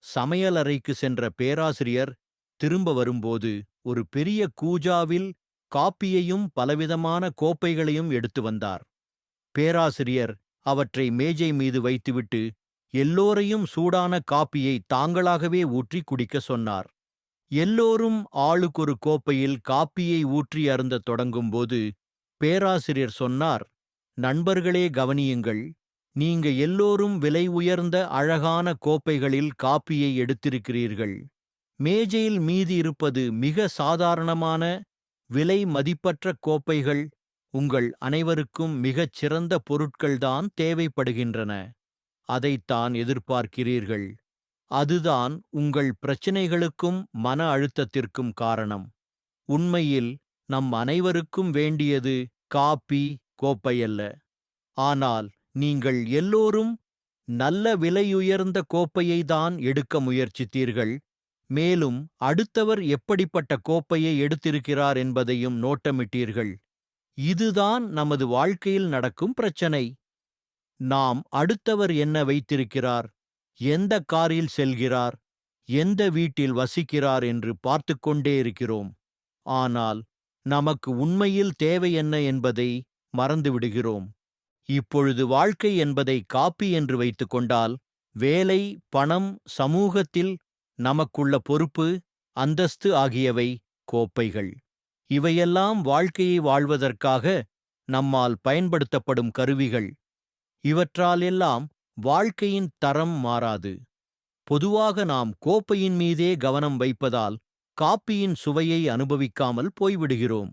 சமையலறைக்கு சென்ற பேராசிரியர் திரும்ப வரும்போது ஒரு பெரிய கூஜாவில் காப்பியையும் பலவிதமான கோப்பைகளையும் எடுத்து வந்தார். பேராசிரியர் அவற்றை மேஜை மீது வைத்துவிட்டு எல்லோரையும் சூடான காப்பியை தாங்களாகவே ஊற்றி குடிக்க சொன்னார். எல்லோரும் ஆளுக்கொரு கோப்பையில் காப்பியை ஊற்றி அருந்தத் தொடங்கும்போது பேராசிரியர் சொன்னார், நண்பர்களே கவனியுங்கள், நீங்க எல்லோரும் விலை உயர்ந்த அழகான கோப்பைகளில் காப்பியை எடுத்திருக்கிறீர்கள். மேஜையில் மீதி இருப்பது மிக சாதாரணமான விலை மதிப்பற்ற கோப்பைகள். உங்கள் அனைவருக்கும் மிகச் சிறந்த பொருட்கள்தான் தேவைப்படுகின்றன. அதைத்தான் எதிர்பார்க்கிறீர்கள். அதுதான் உங்கள் பிரச்சினைகளுக்கும் மன அழுத்தத்திற்கும் காரணம். உண்மையில் நம் அனைவருக்கும் வேண்டியது காப்பி கோப்பையல்ல. ஆனால் நீங்கள் எல்லோரும் நல்ல விலையுயர்ந்த கோப்பையை தான் எடுக்க முயற்சித்தீர்கள். மேலும் அடுத்தவர் எப்படிப்பட்ட கோப்பையை எடுத்திருக்கிறார் என்பதையும் நோட்டமிட்டீர்கள். இதுதான் நமது வாழ்க்கையில் நடக்கும் பிரச்சனை. நாம் அடுத்தவர் என்ன வைத்திருக்கிறார், எந்த காரில் செல்கிறார், எந்த வீட்டில் வசிக்கிறார் என்று பார்த்துக் கொண்டே இருக்கிறோம். ஆனால் நமக்கு உண்மையில் தேவை என்ன என்பதை மறந்துவிடுகிறோம். இப்பொழுது வாழ்க்கை என்பதை காப்பி என்று வைத்துக் கொண்டால், வேலை, பணம், சமூகத்தில் நமக்குள்ள பொறுப்பு, அந்தஸ்து ஆகியவை கோப்பைகள். இவையெல்லாம் வாழ்க்கையை வாழ்வதற்காக நம்மால் பயன்படுத்தப்படும் கருவிகள். இவற்றால் எல்லாம் வாழ்க்கையின் தரம் மாறாது. பொதுவாக நாம் கோப்பையின் மீதே கவனம் வைப்பதால் காப்பியின் சுவையை அனுபவிக்காமல் போய்விடுகிறோம்.